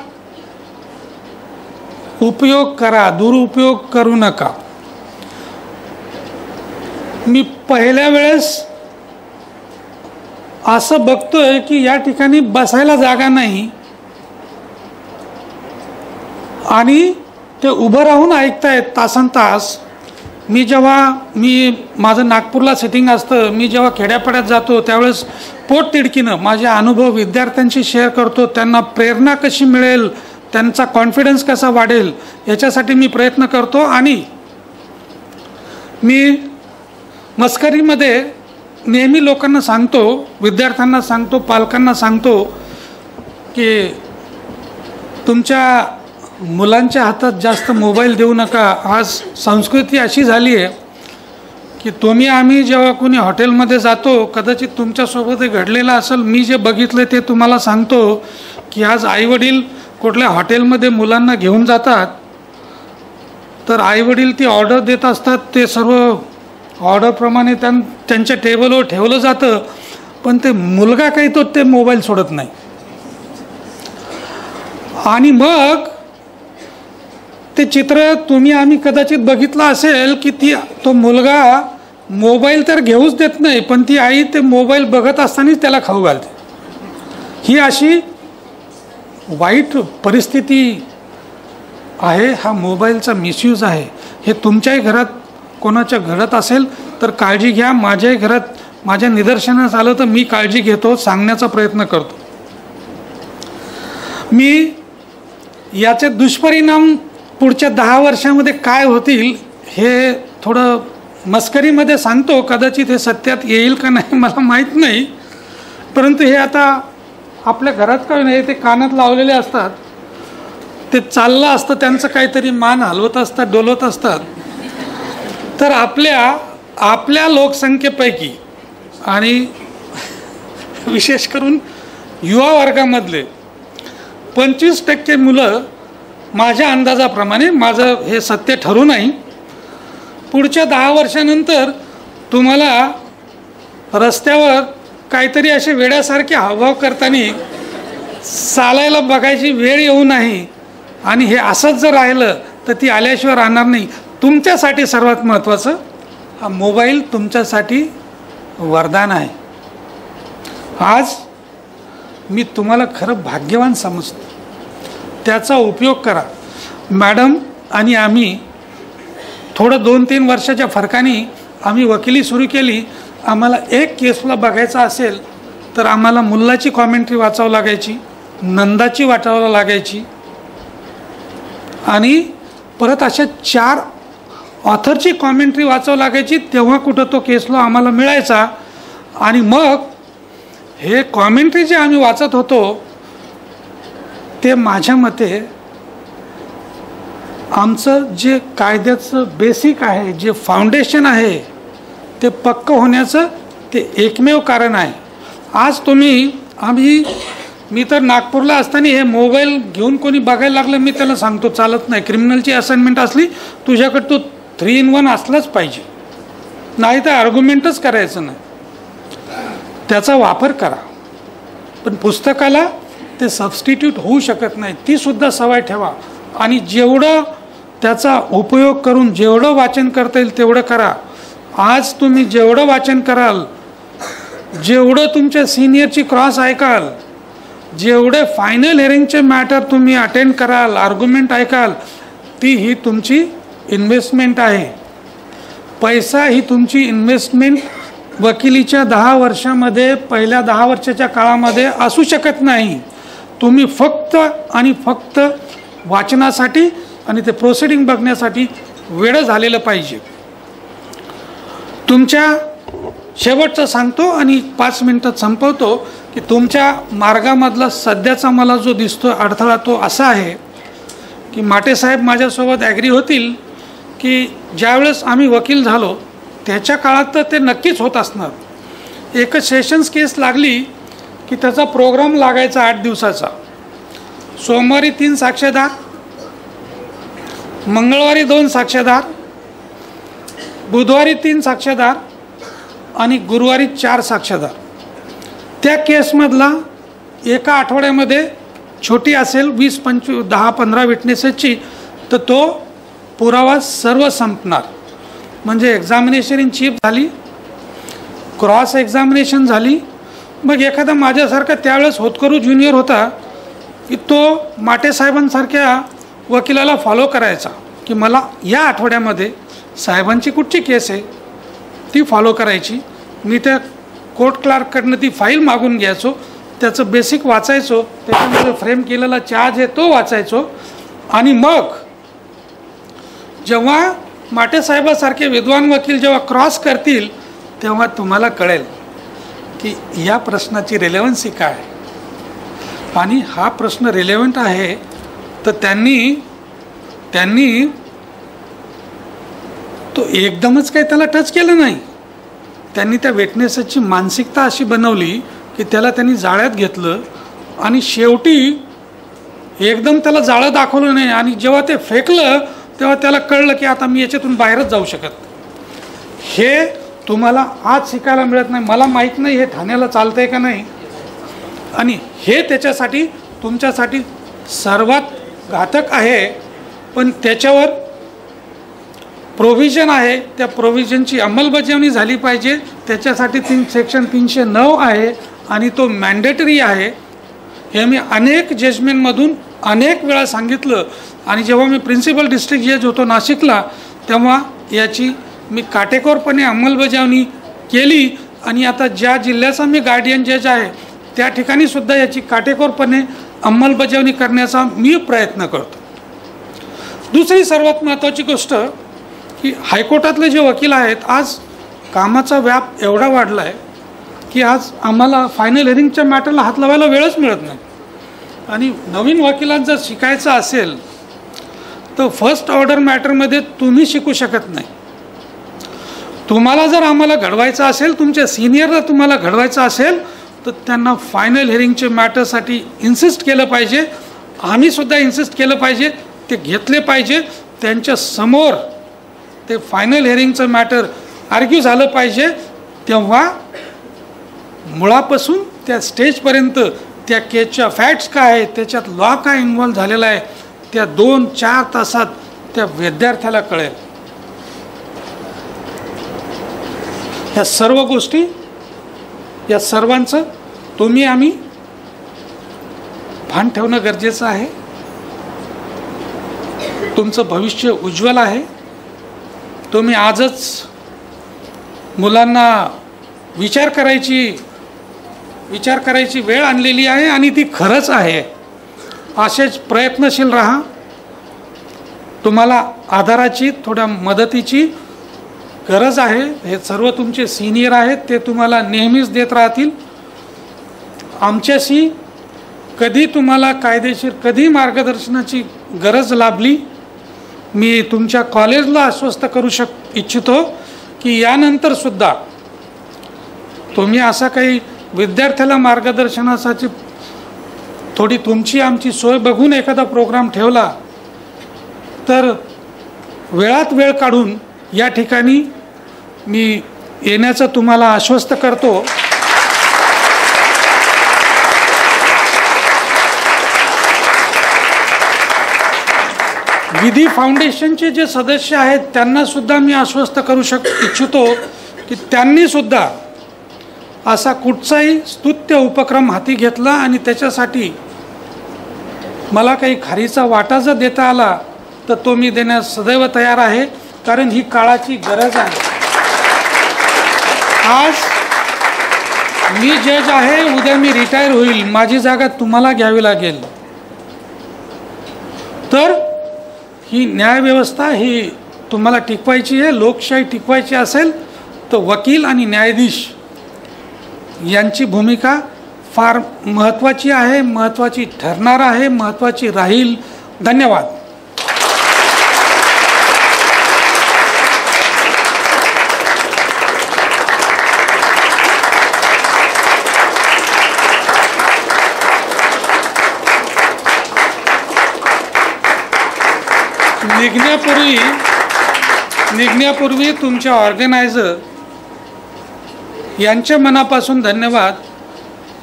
उपयोग करा, दुरुपयोग करू नका. मी पहिल्या वेळेस असं बघतोय की या ठिकाणी बसायला जागा नाही आणि ते उभं राहून ऐकतायत तासन तास. माझं नागपूरला सिटिंग असतं, मी जेव्हा खेड्यापाड्यात जातो त्यावेळेस पोटतिडकीनं माझे अनुभव विद्यार्थ्यांशी शेअर करतो. त्यांना प्रेरणा कशी मिळेल, त्यांचा कॉन्फिडन्स कसा वाढेल याच्यासाठी मी प्रयत्न करतो. आणि मी मस्करीमध्ये नेहमी लोकांना सांगतो, विद्यार्थ्यांना सांगतो, पालकांना सांगतो की तुमच्या मुलांच्या हातात जास्त मोबाईल देऊ नका. आज संस्कृती अशी झाली आहे की आम्ही जेव्हा कोणी हॉटेलमध्ये जातो, कदाचित तुमच्यासोबत घडलेलं असेल, मी जे बघितलं ते तुम्हाला सांगतो की आज आईवडील कुठल्या हॉटेलमध्ये मुलांना घेऊन जातात तर आईवडील ती ऑर्डर देत असतात, ते सर्व ऑर्डरप्रमाणे त्यांच्या टेबलवर ठेवलं जातं, पण ते मुलगा काही ते मोबाईल सोडत नाही. आणि मग ते चित्र आम्ही कदाचित बघितलं असेल की तो मुलगा मोबाईल तर घेऊच देत नाही, पण ती आई ते मोबाईल बघत असतानाच त्याला खाऊ घालते. ही अशी वाईट परिस्थिती आहे. हा मोबाईलचा मिसयूज आहे. हे तुमच्याही घरात कोणाच्या घरात असेल तर काळजी घ्या. माझ्याही घरात माझ्या निदर्शनास आलं तर मी काळजी घेतो, सांगण्याचा प्रयत्न करतो. मी याचे दुष्परिणाम पुढच्या 10 वर्षामध्ये काय होतील हे थोडं मस्करीमध्ये सांगतो, कदाचित हे सत्यात येईल का नाही मला माहीत नाही, परंतु हे आता आपल्या घरात काय नाही, ते कानात लावलेले असतात, ते चाललं असतं त्यांचं काहीतरी, मान हलवत असतात, डोलवत असतात. तर आपल्या लोकसंख्येपैकी आणि विशेष करून युवा वर्गामधले 25% मुलं, माझ्या अंदाजाप्रमाणे, माझं हे सत्य ठरू नाही, पुढच्या 10 वर्षानंतर तुम्हाला रस्त्यावर काहीतरी असे वेड्यासारखे हावभाव करताना चालायला बघायची वेळ येऊ नाही. आणि हे असंच जर राहिलं तर ती आल्याशिवाय राहणार नाही. तुमच्यासाठी सर्वात महत्त्वाचं, हा मोबाईल तुमच्यासाठी वरदान आहे. आज मी तुम्हाला खरं भाग्यवान समजतो, त्याचा उपयोग करा. मॅडम आणि आम्ही थोडं 2-3 वर्षाच्या फरकाने आम्ही वकिली सुरू केली. आम्हाला एक केसला बघायचा असेल तर आम्हाला मुल्लाची कॉमेंट्री वाचावं लागायची, नंदाची वाचावं लागायची, आणि परत अशा 4 ऑथरची कॉमेंट्री वाचावं लागायची, तेव्हा कुठं तो केसला आम्हाला मिळायचा. आणि मग हे कॉमेंट्री जे आम्ही वाचत होतो ते माझ्या मते आमचं जे कायद्याचं बेसिक आहे, जे फाउंडेशन आहे, ते पक्क होण्याचं ते एकमेव कारण आहे. आज मी तर नागपूरला असताना हे मोबाईल घेऊन कोणी बघायला लागलं, मी त्याला सांगतो चालत नाही. क्रिमिनलची असाइनमेंट असली तुझ्याकडे तो 3-in-1 असलाच पाहिजे, नाही तर आर्ग्युमेंटच करायचं नाही. त्याचा वापर करा, पण पुस्तकाला ते सबस्टिट्यूट होऊ शकत नाही. ती सुद्धा सवय ठेवा. आणि जेवढं त्याचा उपयोग करून जेवढं वाचन करता येईल तेवढं करा. आज तुम्ही जेवढं वाचन कराल, जेवढं तुमच्या सिनियरची क्रॉस ऐकाल, जेवढे फायनल हिअरिंगचे मॅटर तुम्ही अटेंड कराल, आर्ग्युमेंट ऐकाल, ती ही तुमची इन्व्हेस्टमेंट आहे. पैसा ही तुमची इन्व्हेस्टमेंट वकिलीच्या 10 वर्षामध्ये, पहिल्या 10 वर्षाच्या काळामध्ये असू शकत नाही. तुम्ही फक्त आणि फक्त वाचनासाठी आणि ते प्रोसिडिंग बघण्यासाठी वेळ झालेलं पाहिजे. तुमच्या शेवटचं सांगतो आणि 5 मिनिटात संपवतो की तुमच्या मार्गामधला सध्याचा मला जो दिसतो अडथळा तो असा आहे की माटेसाहेब माझ्यासोबत ॲग्री होतील की ज्यावेळेस आम्ही वकील झालो त्याच्या काळात तर ते नक्कीच होत असणार. एकच सेशन्स केस लागली की त्याचा प्रोग्राम लागायचा 8 दिवसाचा. सोमवारी 3 साक्षीदार, मंगळवारी 2 साक्षीदार, बुधवारी 3 साक्षीदार आणि गुरुवारी 4 साक्षीदार. त्या केसमधला एका आठवड्यामध्ये छोटी असेल 20-25 10-15 विटनेसेसची तर तो पुरावा सर्व संपणार. म्हणजे एक्झामिनेशन इन चीफ झाली, क्रॉस एक्झामिनेशन झाली. मग एखादा माझ्यासारखा त्यावेळेस होतकरू ज्युनियर होता की तो माटेसाहेबांसारख्या वकिलाला फॉलो करायचा की मला या आठवड्यामध्ये साहेबांची कुठची केस आहे ती फॉलो करायची. मी त्या कोर्ट क्लार्ककडनं ती फाईल मागून घ्यायचो, त्याचं बेसिक वाचायचो, त्याच्यामध्ये फ्रेम केलेला चार्ज आहे तो वाचायचो. आणि मग जेव्हा माटेसाहेबासारखे विद्वान वकील जेव्हा क्रॉस करतील तेव्हा तुम्हाला कळेल की या प्रश्नाची रिलेव्हन्सी काय. आणि हा प्रश्न रिलेव्हंट आहे तर त्यांनी तो एकदमच काही त्याला टच केलं नाही. त्यांनी त्या विटनेसची मानसिकता अशी बनवली की त्याला त्यांनी जाळ्यात घेतलं आणि शेवटी एकदम त्याला जाळं दाखवलं नाही. आणि जेव्हा ते फेकलं तेव्हा त्याला कळलं की आता मी याच्यातून बाहेरच जाऊ शकत. हे तुम्हाला आज शिकायला मिळत नाही. मला माहीत नाही हे ठाण्याला चालतंय का नाही. आणि हे त्याच्यासाठी तुमच्यासाठी सर्वात घातक आहे. पण त्याच्यावर प्रोव्हिजन आहे, त्या प्रोव्हिजनची अंमलबजावणी झाली पाहिजे. त्याच्यासाठी सेक्शन 309 आहे आणि तो मॅन्डेटरी आहे. हे मी अनेक जजमेंटमधून अनेक वेळा सांगितलं. आणि जेव्हा मी प्रिन्सिपल डिस्ट्रिक्ट जज होतो नाशिकला तेव्हा याची मी काटेकोरपणे अंमलबजावणी केली. आणि आता ज्या जिल्ह्याचा मी गार्डियन जज आहे त्या ठिकाणीसुद्धा याची काटेकोरपणे अंमलबजावणी करण्याचा मी प्रयत्न करतो. दुसरी सर्वात महत्त्वाची गोष्ट की हायकोर्टातले जे वकील आहेत, आज कामाचा व्याप एवढा वाढला आहे की आज आम्हाला फायनल हिअरिंगच्या मॅटरला हात लावायला वेळच मिळत नाही. आणि नवीन वकिलांना जर शिकायचं असेल तर फर्स्ट ऑर्डर मॅटरमध्ये तुम्ही शिकू शकत नाही. तुम्हाला जर आम्हाला घडवायचं असेल, तुमच्या सिनियरला तुम्हाला घडवायचं असेल, तर त्यांना फायनल हिअरिंगचे मॅटरसाठी इन्सिस्ट केलं पाहिजे. आम्हीसुद्धा इन्सिस्ट केलं पाहिजे, ते घेतले पाहिजे. त्यांच्या समोर ते फायनल हिअरिंगचं मॅटर आर्ग्यू झालं पाहिजे. तेव्हा मुळापासून त्या स्टेजपर्यंत त्या केसच्या फॅक्ट्स काय आहेत, त्याच्यात लॉ काय इन्व्हॉल्व झालेला आहे, त्या 2-4 तासात त्या विद्यार्थ्याला कळेल. ह्या सर्व गोष्टी, या सर्वांचं तुम्ही आम्ही भान ठेवणं गरजेचं आहे. तुमचं भविष्य उज्ज्वल आहे. तुम्ही आजच मुलांना विचार करायची वेळ आणलेली आहे आणि ती खरंच आहे. असेच प्रयत्नशील राहा. तुम्हाला आधाराची, थोड्या मदतीची गरज आहे. हे सर्व तुमचे सिनियर आहेत, ते तुम्हाला नेहमीच देत राहतील. आमच्याशी कधी तुम्हाला कायदेशीर कधी मार्गदर्शनाची गरज लाभली, मी तुमच्या कॉलेजला आश्वस्त करू इच्छितो की यानंतरसुद्धा तुम्ही असा काही विद्यार्थ्याला मार्गदर्शनासाठी थोडी तुमची आमची सोय बघून एखादा प्रोग्राम ठेवला तर वेळात वेळ काढून या ठिकाणी मी येण्याचं तुम्हाला आश्वस्त करतो. विधी फाउंडेशनचे जे सदस्य आहेत त्यांनासुद्धा मी आश्वस्त करू इच्छितो की त्यांनीसुद्धा असा कुठचाही स्तुत्य उपक्रम हाती घेतला आणि त्याच्यासाठी मला काही खारीचा वाटा जर देता आला तर तो मी देण्यास सदैव तयार आहे. कारण ही काळाची गरज आहे. आज मी जज आहे, उद्या मी रिटायर होईल, माझी जागा तुम्हाला घ्यावी लागेल. तर ही न्यायव्यवस्था ही तुम्हाला टिकवायची आहे. लोकशाही टिकवायची असेल तर वकील आणि न्यायाधीश यांची भूमिका फार महत्त्वाची आहे, महत्त्वाची ठरणार आहे, महत्त्वाची राहील. धन्यवाद. निघण्यापूर्वी तुमच्या ऑर्गनायझर यांच्या मनापासून धन्यवाद.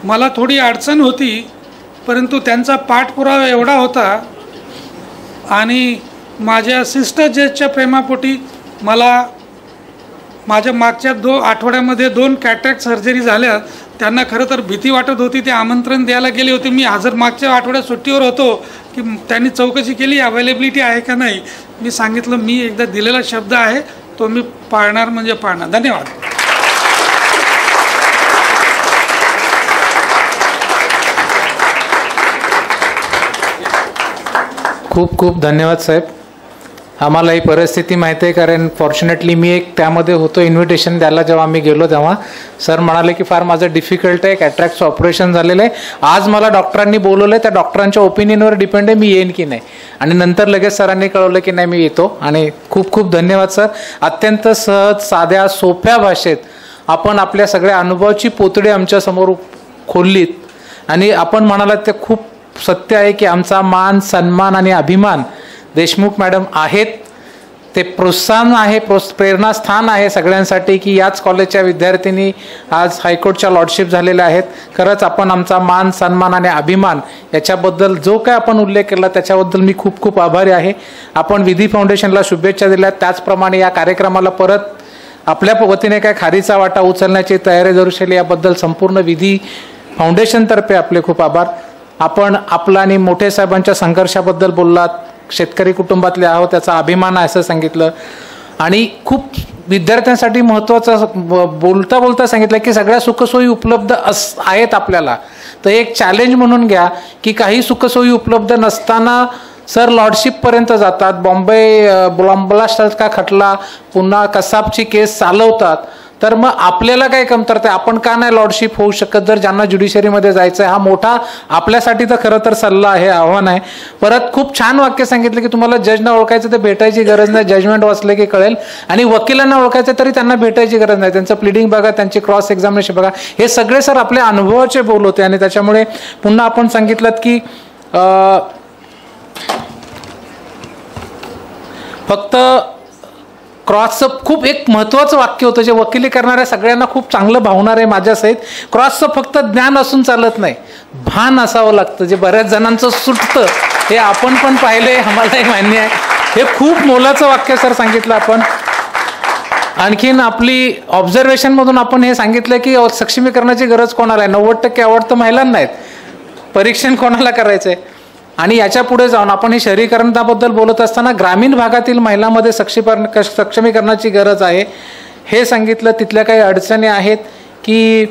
मला थोडी अडचण होती, परंतु त्यांचा पाठपुरावा एवढा होता आणि माझ्या सिस्टर जजच्या प्रेमापोटी मला माझ्या मागच्या 2 आठवड्यामध्ये 2 कॅटरॅक्ट सर्जरी झाल्या. त्यांना खरं तर भीती वाटत होती. ते आमंत्रण द्यायला गेले होते. मी मागच्या आठवड्यात सुट्टीवर होतो की त्यांनी चौकशी केली अवेलेबिलिटी आहे का नाही. मी सांगितलं मी एकदा दिलेला शब्द आहे तो मी पाळणार म्हणजे पाळणार. धन्यवाद. खूप खूप धन्यवाद साहेब. आम्हाला ही परिस्थिती माहिती आहे कारण फॉर्च्युनेटली मी एक त्यामध्ये होतो इन्व्हिटेशन द्यायला. जेव्हा मी गेलो तेव्हा सर म्हणाले की फार माझं डिफिकल्ट आहे, कॅटरॅक्टचं ऑपरेशन झालेलं आहे. आज मला डॉक्टरांनी बोलवलं आहे, त्या डॉक्टरांच्या ओपिनियनवर डिपेंड आहे मी येईन की नाही. आणि नंतर लगेच सरांनी कळवलं की नाही मी येतो. आणि खूप खूप धन्यवाद सर. अत्यंत सहज, साध्या, सोप्या भाषेत आपण आपल्या सगळ्या अनुभवाची पोतडी आमच्यासमोर खोललीत आणि आपण म्हणालात ते खूप सत्य आहे की आमचा मान, सन्मान आणि अभिमान देशमुख मॅडम आहेत. ते प्रोत्साहन आहे, प्रेरणास्थान आहे सगळ्यांसाठी की याच कॉलेजच्या विद्यार्थिनी आज हायकोर्टच्या लॉर्डशिप झालेल्या आहेत. खरंच आपण आमचा मान, सन्मान आणि अभिमान याच्याबद्दल जो काय आपण उल्लेख केला त्याच्याबद्दल मी खूप खूप आभारी आहे. आपण विधी फाउंडेशनला शुभेच्छा दिल्यात. त्याचप्रमाणे या कार्यक्रमाला परत आपल्या वतीने काय खारीचा वाटा उचलण्याची तयारी दर्शवली याबद्दल संपूर्ण विधी फाउंडेशनतर्फे आपले खूप आभार. आपण आपला आणि मोठे साहेबांच्या संघर्षाबद्दल बोललात. शेतकरी कुटुंबातले आहोत त्याचा अभिमान आहे असं सांगितलं आणि खूप विद्यार्थ्यांसाठी महत्त्वाचं बोलता बोलता सांगितलं की सगळ्या सुखसोयी उपलब्ध आहेत आपल्याला. तर एक चॅलेंज म्हणून घ्या की काही सुखसोयी उपलब्ध नसताना सर लॉर्डशिपपर्यंत जातात, बॉम्बे ब्लास्टचा खटला, पुन्हा कसाबची केस चालवतात, तर मग आपल्याला काय कमतरता आहे? आपण का नाही लॉर्डशिप होऊ शकत? जर ज्यांना ज्युडिशरीमध्ये जायचं आहे, हा मोठा आपल्यासाठी तर खरं तर सल्ला आहे, आव्हान आहे. परत खूप छान वाक्य सांगितलं की तुम्हाला जजना ओळखायचं तर भेटायची गरज नाही, जजमेंट वाचलं की कळेल. आणि वकिलांना ओळखायचं तरी त्यांना भेटायची गरज नाही, त्यांचं प्लिडिंग बघा, त्यांची क्रॉस एक्झामिनेशन बघा. हे सगळे सर आपल्या अनुभवाचे बोल होते. आणि त्याच्यामुळे पुन्हा आपण सांगितलं की फक्त क्रॉसचं खूप एक महत्त्वाचं वाक्य होतं जे वकिली करणाऱ्या सगळ्यांना खूप चांगलं भावणार आहे माझ्यासहित. क्रॉसचं फक्त ज्ञान असून चालत नाही, भान असावं लागतं, जे बऱ्याच जणांचं सुटतं. हे आपण पण पाहिलंय, आम्हालाही मान्य आहे. हे खूप मोलाचं वाक्य सर सांगितलं आपण. आणखीन आपली ऑब्झर्वेशनमधून आपण हे सांगितलं की सक्षमीकरणाची गरज कोणाला आहे? 90% आवडतं महिलांना आहेत. परीक्षण कोणाला करायचं आहे? आणि याच्या पुढे जाऊन आपण हे शहरीकरणाबद्दल बोलत असताना ग्रामीण भागातील महिलांमध्ये सक्षमीकरणाची गरज आहे हे सांगितलं. तिथल्या काही अडचणी आहेत की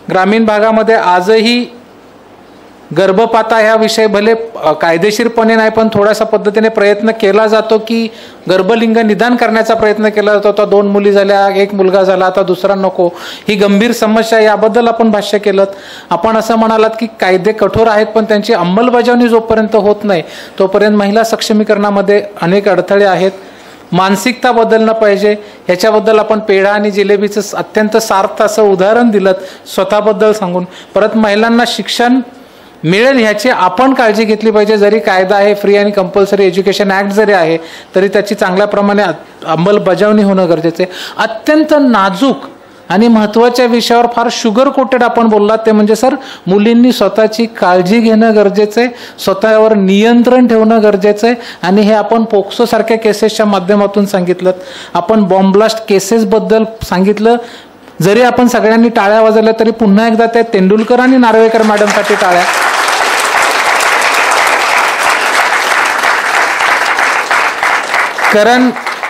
ग्रामीण भागामध्ये आजही गर्भपाता ह्या विषय भले कायदेशीरपणे नाही पण थोड्याशा पद्धतीने प्रयत्न केला जातो की गर्भलिंग निदान करण्याचा प्रयत्न केला जातो. आता 2 मुली झाल्या, 1 मुलगा झाला, आता दुसरा नको, ही गंभीर समस्या, याबद्दल आपण भाष्य केलं. आपण असं म्हणालात की कायदे कठोर आहेत पण त्यांची अंमलबजावणी जोपर्यंत होत नाही तोपर्यंत महिला सक्षमीकरणामध्ये अनेक अडथळे आहेत. मानसिकता बदलणं पाहिजे, ह्याच्याबद्दल आपण पेढा आणि जिलेबीचं अत्यंत सार्थ असं उदाहरण दिलं स्वतःबद्दल सांगून. परत महिलांना शिक्षण मिळेल ह्याची आपण काळजी घेतली पाहिजे. जरी कायदा आहे, फ्री आणि कंपल्सरी एज्युकेशन ॲक्ट जरी आहे तरी त्याची चांगल्या प्रमाणे अंमलबजावणी होणं गरजेचं आहे. अत्यंत नाजूक आणि महत्त्वाच्या विषयावर फार शुगर कोटेड आपण बोललात ते म्हणजे सर मुलींनी स्वतःची काळजी घेणं गरजेचं आहे, स्वतःवर नियंत्रण ठेवणं गरजेचं आहे. आणि हे आपण पोक्सो सारख्या केसेसच्या माध्यमातून सांगितलं. आपण बॉम्ब ब्लास्ट केसेसबद्दल सांगितलं. जरी आपण सगळ्यांनी टाळ्या वाजवल्या तरी पुन्हा एकदा त्या तेंडुलकर आणि नार्वेकर मॅडमसाठी टाळ्या. कारण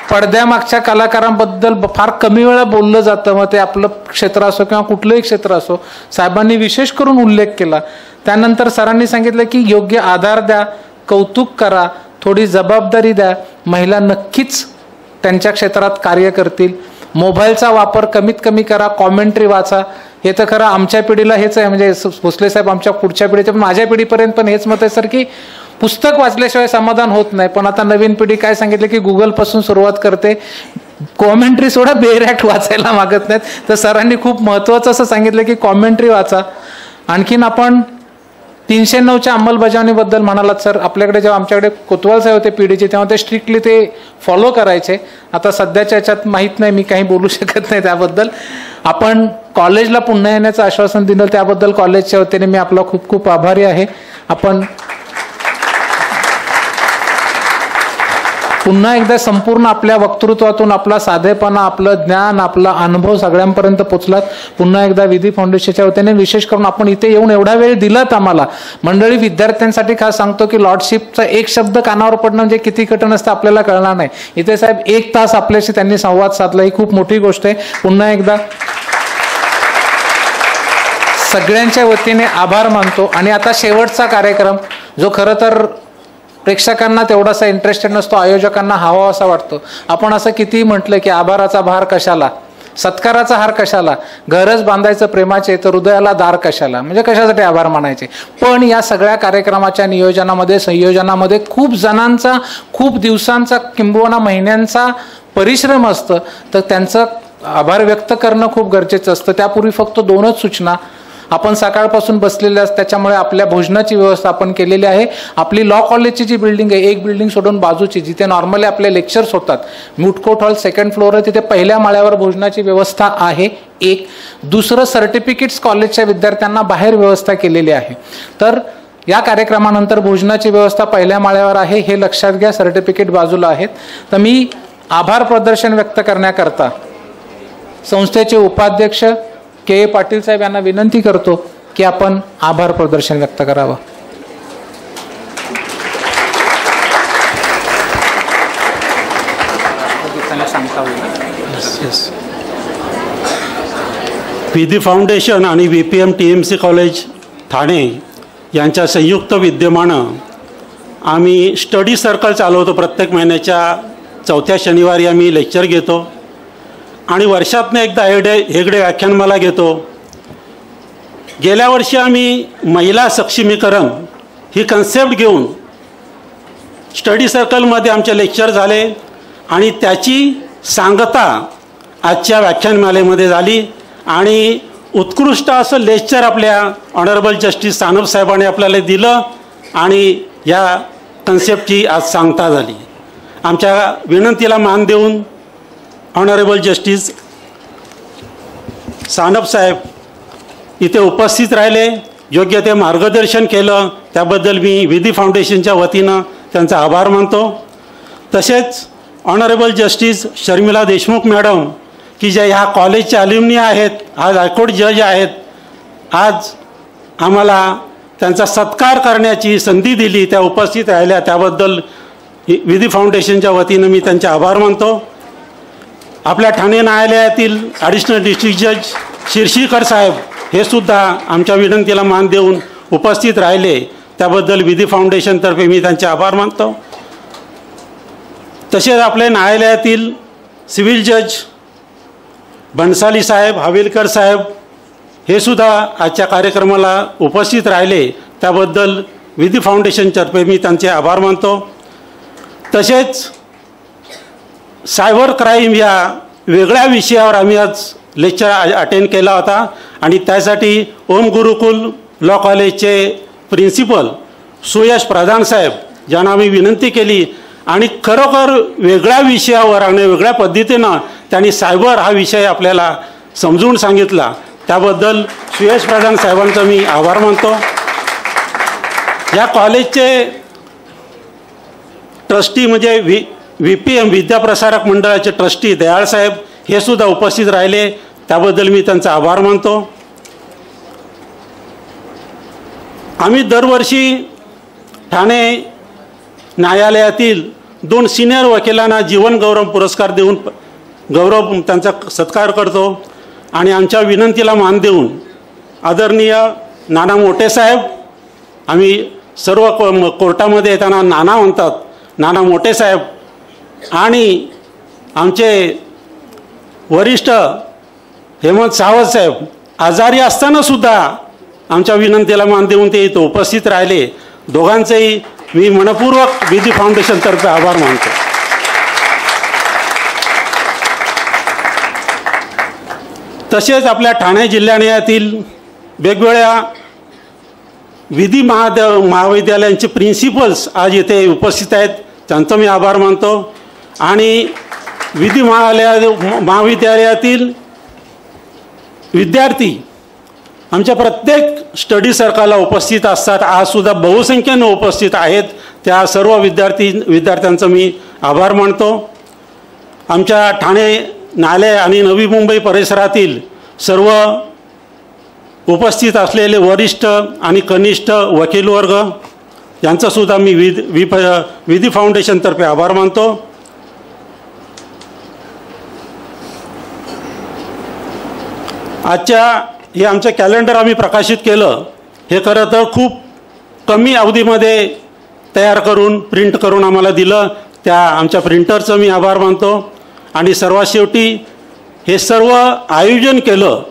पडद्यामागच्या कलाकारांबद्दल फार कमी वेळा बोललं जातं, मग ते आपलं क्षेत्र असो किंवा कुठलंही क्षेत्र असो. साहेबांनी विशेष करून उल्लेख केला. त्यानंतर सरांनी सांगितलं की योग्य आधार द्या, कौतुक करा, थोडी जबाबदारी द्या, महिला नक्कीच त्यांच्या क्षेत्रात कार्य करतील. मोबाईलचा वापर कमीत कमी करा, कॉमेंट्री वाचा. हे तर खरं आमच्या पिढीला हेच आहे, म्हणजे भोसले साहेब आमच्या पुढच्या पिढीच्या पण माझ्या पिढीपर्यंत पण हेच मत आहे सर की पुस्तक वाचल्याशिवाय समाधान होत नाही. पण आता नवीन पिढी काय सांगितलं की गुगलपासून सुरुवात करते, कॉमेंट्री सोडा, बेरॅक्ट वाचायला मागत नाहीत. तर सरांनी खूप महत्त्वाचं असं सांगितलं की कॉमेंट्री वाचा. आणखीन आपण 309च्या अंमलबजावणीबद्दल म्हणालात सर. आपल्याकडे जेव्हा आमच्याकडे कोतवाल साहेब होते पिढीचे तेव्हा ते स्ट्रिक्टली ते फॉलो करायचे. आता सध्याच्या याच्यात माहीत नाही, मी काही बोलू शकत नाही त्याबद्दल. आपण कॉलेजला पुन्हा येण्याचं आश्वासन दिलं त्याबद्दल कॉलेजच्या वतीने मी आपला खूप खूप आभारी आहे. आपण पुन्हा एकदा संपूर्ण आपल्या वक्तृत्वातून आपला साधेपणा, आपलं ज्ञान, आपला अनुभव सगळ्यांपर्यंत पोचलात. पुन्हा एकदा विधी फाउंडेशनच्या वतीने विशेष करून आपण इथे येऊन एवढा वेळ दिलात आम्हाला. मंडळी विद्यार्थ्यांसाठी खास सांगतो की लॉर्डशिपचा एक शब्द कानावर पडणं म्हणजे किती कठीण असतं आपल्याला कळणार नाही. इथे साहेब 1 तास आपल्याशी त्यांनी संवाद साधला, ही खूप मोठी गोष्ट आहे. पुन्हा एकदा सगळ्यांच्या वतीने आभार मानतो. आणि आता शेवटचा कार्यक्रम जो खरं तर प्रेक्षकांना तेवढासा इंटरेस्टेड नसतो, आयोजकांना हवा असा वाटतो. आपण असं कितीही म्हटलं की आभाराचा भार कशाला, सत्काराचा हार कशाला, घरच बांधायचं प्रेमाचे तर हृदयाला दार कशाला, म्हणजे कशासाठी आभार मानायचे. पण या सगळ्या कार्यक्रमाच्या नियोजनामध्ये, संयोजनामध्ये खूप जणांचा, खूप दिवसांचा किंबहुना महिन्यांचा परिश्रम असतं. तर त्यांचं आभार व्यक्त करणं खूप गरजेचं असतं. त्यापूर्वी फक्त 2च सूचना. आपण सकाळपासून बसलेले असतात, त्याच्यामुळे आपल्या भोजनाची व्यवस्था आपण केलेली आहे. आपली लॉ कॉलेजची जी बिल्डिंग आहे, एक बिल्डिंग सोडून बाजूची, जिथे नॉर्मली आपले लेक्चर्स होतात, म्यूटकोट हॉल 2nd फ्लोअर, तिथे पहिल्या माळ्यावर भोजनाची व्यवस्था आहे. एक दुसरं, सर्टिफिकेट्स कॉलेजच्या विद्यार्थ्यांना बाहेर व्यवस्था केलेली आहे. तर या कार्यक्रमानंतर भोजनाची व्यवस्था पहिल्या माळ्यावर आहे, हे लक्षात घ्या. सर्टिफिकेट बाजूला आहेत. तर मी आभार प्रदर्शन व्यक्त करण्याकरता संस्थेचे उपाध्यक्ष के पाटील साहेब यांना विनंती करतो की आपण आभार प्रदर्शन व्यक्त करावं. विधी फाउंडेशन आणि VPM TMC कॉलेज ठाणे यांच्या संयुक्त विद्यमानं आम्ही स्टडी सर्कल चालवतो. प्रत्येक महिन्याच्या चौथ्या शनिवारी आम्ही लेक्चर घेतो आणि वर्षातनं एकदा हेगडे व्याख्यानमाला घेतो. गेल्या वर्षी आम्ही महिला सक्षमीकरण ही कन्सेप्ट घेऊन स्टडी सर्कलमध्ये आमचे लेक्चर झाले आणि त्याची सांगता आजच्या व्याख्यानमालेमध्ये झाली आणि उत्कृष्ट असं लेक्चर आपल्या ऑनरेबल जस्टिस सानप साहेबांनी आपल्याला दिलं आणि या कन्सेप्टची आज सांगता झाली. आमच्या विनंतीला मान देऊन ऑनरेबल जस्टिस सानप साहेब इथे उपस्थित राहिले, योग्य ते मार्गदर्शन केलं, त्याबद्दल मी विधी फाउंडेशनच्या वतीनं त्यांचा आभार मानतो. तसेच honourable justice Sharmila Deshmukh madam की ज्या ह्या कॉलेजच्या अल्युमिनी आहेत, आज हायकोर्ट जज आहेत, आज आम्हाला त्यांचा सत्कार करण्याची संधी दिली, त्या उपस्थित राहिल्या, त्याबद्दल विधी फाउंडेशनच्या वतीनं मी त्यांचे आभार मानतो. आपल्या ठाणे न्यायालयातील ॲडिशनल डिस्ट्रिक्ट जज शिरशीकर साहेब हे सुद्धा आमच्या विनंतीला मान देऊन उपस्थित राहिले, त्याबद्दल विधी फाउंडेशनतर्फे मी त्यांचे आभार मानतो. तसेच आपल्या न्यायालयातील सिव्हिल जज बनसाली साहेब, हवेलकर साहेब हे सुद्धा आजच्या कार्यक्रमाला उपस्थित राहिले, त्याबद्दल विधी फाउंडेशनतर्फे मी त्यांचे आभार मानतो. तसेच सायबर क्राईम या वेगळ्या विषयावर आम्ही आज लेक्चर अटेंड केला होता आणि त्यासाठी ओम गुरुकुल लॉ कॉलेजचे प्रिन्सिपल सुयश प्रधान साहेब यांना आम्ही विनंती केली आणि खरोखर वेगळ्या विषयावर आणि वेगळ्या पद्धतीनं त्यांनी सायबर हा विषय आपल्याला समजून सांगितला, त्याबद्दल सुयश प्रधान साहेबांचा मी आभार मानतो. या कॉलेजचे ट्रस्टी म्हणजे VPM विद्याप्रसारक मंडळाचे ट्रस्टी दयाळ साहेब हे सुद्धा उपस्थित राहिले, त्याबद्दल मी त्यांचा आभार मानतो. आम्ही दरवर्षी ठाणे न्यायालयातील 2 सिनियर वकिलांना जीवन गौरव पुरस्कार देऊन त्यांचा सत्कार करतो आणि आमच्या विनंतीला मान देऊन आदरणीय नाना मोठे साहेब, आम्ही सर्व कोर्टामध्ये येताना नाना म्हणतात, नाना मोठे साहेब आणि आमचे वरिष्ठ हेमंत सावंत साहेब आजारी असतानासुद्धा आमच्या विनंतीला मान देऊन ते इथं उपस्थित राहिले. दोघांचेही मी मनपूर्वक विधी फाउंडेशनतर्फे आभार मानतो. तसेच आपल्या ठाणे जिल्ह्यातील वेगवेगळ्या विधी महाविद्यालयांचे प्रिन्सिपल्स आज इथे उपस्थित आहेत, त्यांचा मी आभार मानतो. आणि विधी महाविद्यालयातील विद्यार्थी आमच्या प्रत्येक स्टडी सर्कलला उपस्थित असतात, आजसुद्धा बहुसंख्येनं उपस्थित आहेत, त्या सर्व विद्यार्थ्यांचा मी आभार मानतो. आमच्या ठाणे न्यायालय आणि नवी मुंबई परिसरातील सर्व उपस्थित असलेले वरिष्ठ आणि कनिष्ठ वकील वर्ग यांचासुद्धा मी विधी फाउंडेशनतर्फे आभार मानतो. आजच्या हे आमचं कॅलेंडर आम्ही प्रकाशित केलं, हे खरं तर खूप कमी अवधीमध्ये तयार करून प्रिंट करून आम्हाला दिलं, त्या आमच्या प्रिंटरचं मी आभार मानतो. आणि सर्वात शेवटी हे सर्व आयोजन केलं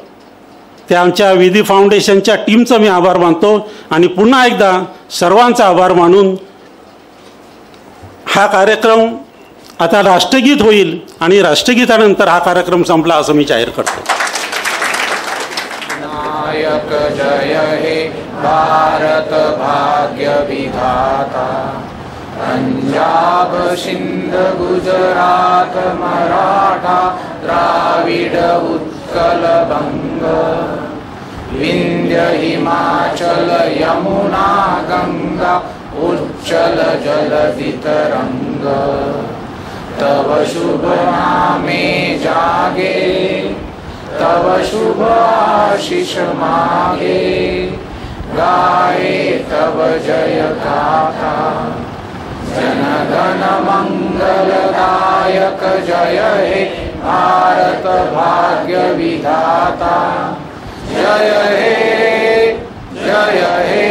त्या आमच्या विधी फाउंडेशनच्या टीमचं मी आभार मानतो. आणि पुन्हा एकदा सर्वांचा आभार मानून हा कार्यक्रम आता राष्ट्रगीत होईल आणि राष्ट्रगीतानंतर हा कार्यक्रम संपला असं मी जाहीर करतो. नायक जय हे भारत भाग्य विधाता, पंजाब सिंध गुजरात मराठा द्राविड उत्कल बंग, विंध्य हिमाचल यमुना गंगा उच्चल जलधि तरंग, तव शुभ नामे जागे, तव शुभ आशीष मागे, गाए तव जय गाथा, जन गण मंगलदायक जय हे भारत भाग्य विधाता, जय हे जय हे